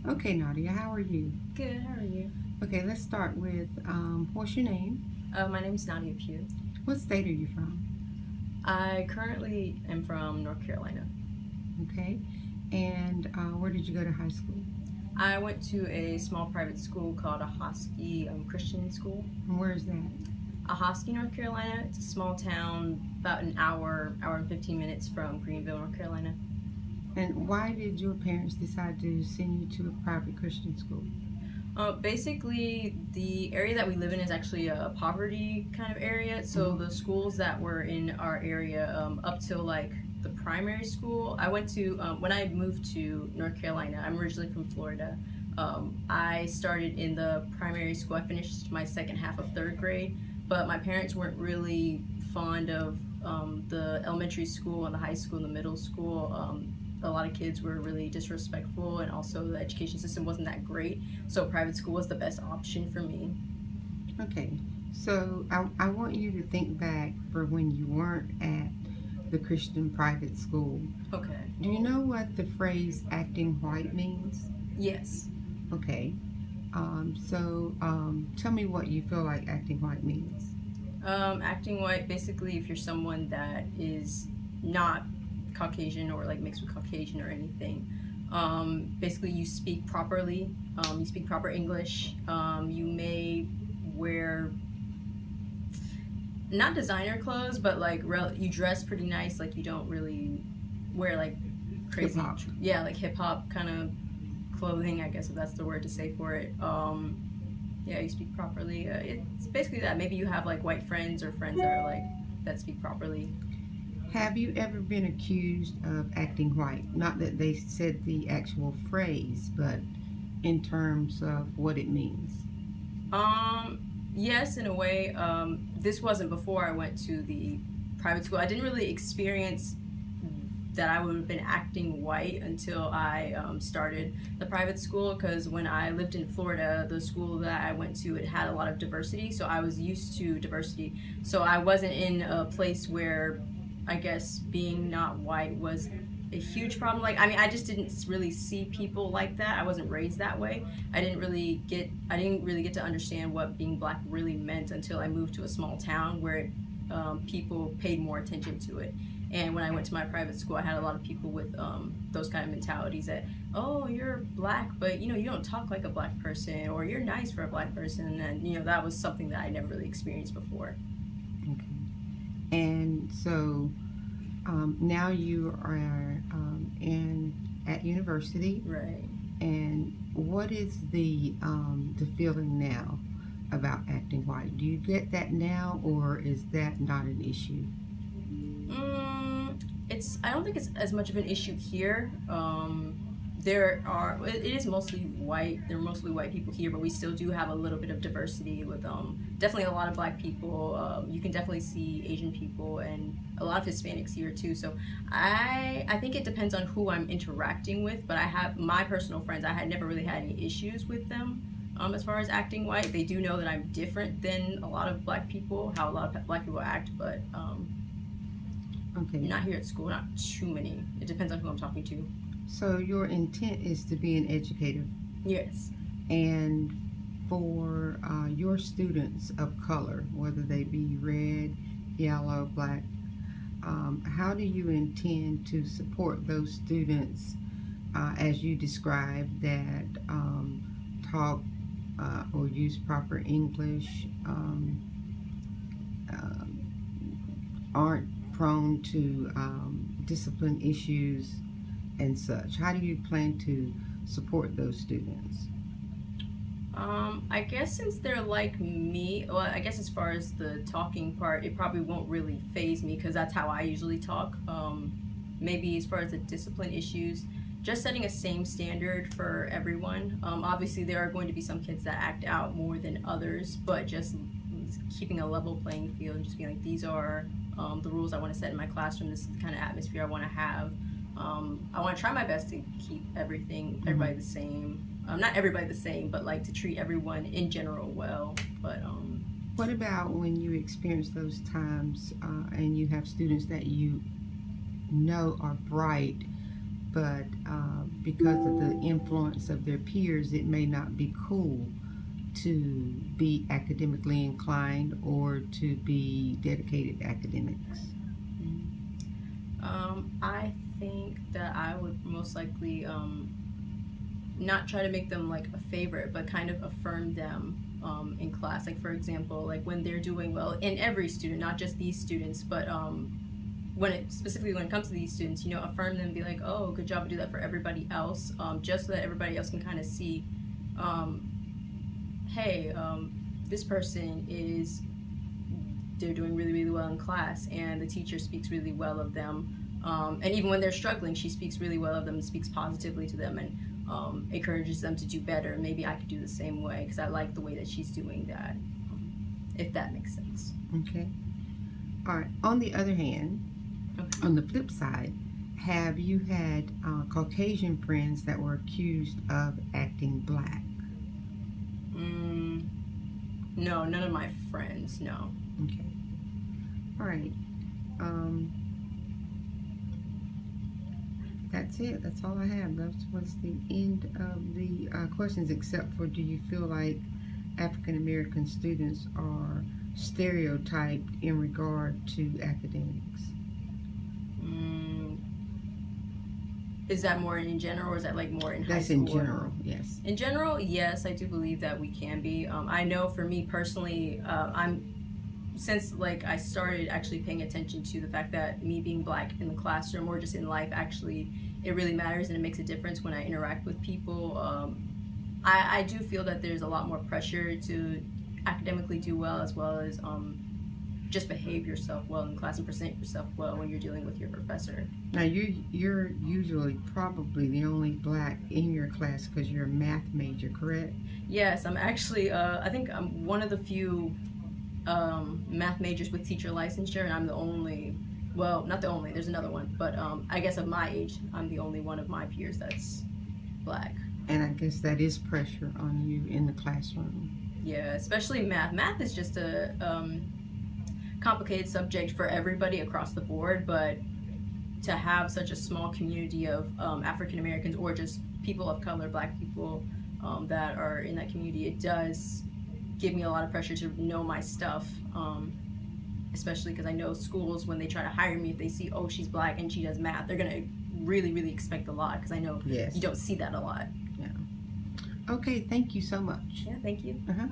Okay, Nadia, how are you? Good, how are you? Okay, let's start with what's your name? My name is Nadia Pugh. What state are you from? I currently am from North Carolina. Okay, and where did you go to high school? I went to a small private school called Ahoskie Christian School. And where is that? Ahoskie, North Carolina. It's a small town, about an hour and 15 minutes from Greenville, North Carolina. And why did your parents decide to send you to a private Christian school? Basically, the area that we live in is actually a poverty kind of area. So Mhm. the schools that were in our area, up till like the primary school, I went to when I moved to North Carolina. I'm originally from Florida. I started in the primary school. I finished my second half of third grade, but my parents weren't really fond of the elementary school and the high school and the middle school. A lot of kids were really disrespectful, and also the education system wasn't that great. So private school was the best option for me. Okay, so I want you to think back for when you weren't at the Christian private school. Okay. Do you know what the phrase acting white means? Yes. Okay, tell me what you feel like acting white means. Acting white, basically, if you're someone that is not Caucasian or like mixed with Caucasian or anything, basically you speak properly, you speak proper English, you may wear not designer clothes, but like you dress pretty nice, like you don't really wear like Hip crazy, hop. yeah, like hip hop kind of clothing, I guess if that's the word to say for it. Yeah, you speak properly. It's basically that. Maybe you have like white friends or friends that are like that speak properly. Have you ever been accused of acting white? Not that they said the actual phrase, but in terms of what it means. Um, yes, in a way. This wasn't before I went to the private school. I didn't really experience that I would have been acting white until I started the private school, because when I lived in Florida, the school that I went to, it had a lot of diversity, so I was used to diversity. So I wasn't in a place where I guess being not white was a huge problem. Like, I mean, I just didn't really see people like that. I wasn't raised that way. I didn't really get to understand what being black really meant until I moved to a small town where people paid more attention to it. And when I went to my private school, I had a lot of people with those kind of mentalities that, oh, you're black, but you don't talk like a black person, or you're nice for a black person, and that was something that I never really experienced before. Okay. And now you are in at university, Right. and what is the feeling now about acting white? Do you get that now, or is that not an issue? It's. I don't think it's as much of an issue here. There are. It is mostly white. There are mostly white people here, but we still do have a little bit of diversity with definitely a lot of black people. You can definitely see Asian people and a lot of Hispanics here too. So I think it depends on who I'm interacting with. But I have my personal friends. I had never really had any issues with them. As far as acting white, they do know that I'm different than a lot of black people, how a lot of black people act, but Okay. not here at school, not too many. It depends on who I'm talking to. So your intent is to be an educator, Yes. and for your students of color, whether they be red, yellow, black, how do you intend to support those students as you described that talk or use proper English, um, aren't prone to discipline issues and such? How do you plan to support those students? I guess since they're like me, well, I guess as far as the talking part, it probably won't really phase me because that's how I usually talk. Maybe as far as the discipline issues, just setting a same standard for everyone. Obviously, there are going to be some kids that act out more than others, but just keeping a level playing field and just being like, these are the rules I want to set in my classroom. This is the kind of atmosphere I want to have. I want to try my best to keep everybody Mhm. the same. Not everybody the same, but like to treat everyone in general well. But What about when you experience those times and you have students that you know are bright, but because of the influence of their peers, it may not be cool to be academically inclined or to be dedicated to academics. I think that I would most likely not try to make them like a favorite, but kind of affirm them in class. Like for example, like when they're doing well in every student, not just these students, but specifically when it comes to these students, affirm them, be like, oh, good job, do that for everybody else, just so that everybody else can kind of see, hey, this person they're doing really, really well in class, and the teacher speaks really well of them. And even when they're struggling, she speaks really well of them and speaks positively to them and encourages them to do better. Maybe I could do the same way because I like the way that she's doing that, if that makes sense. Okay. All right. On the other hand, Okay. on the flip side, have you had Caucasian friends that were accused of acting black? No, none of my friends, no. Okay. All right. That's it. That's all I have. That was the end of the questions, except for, do you feel like African American students are stereotyped in regard to academics? Is that more in general, or is that like more in high That's school? in general, yes. In general, yes, I do believe that we can be. I know for me personally, since like I started actually paying attention to the fact that me being black in the classroom or just in life, actually it really matters and it makes a difference when I interact with people. I do feel that there's a lot more pressure to academically do well, as well as just behave yourself well in class and present yourself well when you're dealing with your professor. Now, you're usually probably the only black in your class because you're a math major, correct? Yes, I'm actually, I think I'm one of the few math majors with teacher licensure, and I'm the only, well, not the only, there's another one, but I guess of my age, I'm the only one of my peers that's black. And I guess that is pressure on you in the classroom. Yeah, especially math. Math is just a complicated subject for everybody across the board, but to have such a small community of African Americans or just people of color, black people that are in that community, it does give me a lot of pressure to know my stuff, especially because I know schools, when they try to hire me, if they see, oh, she's black and she does math, they're going to really, really expect a lot, because I know Yes. you don't see that a lot. Okay, thank you so much. Yeah, thank you. Uh-huh.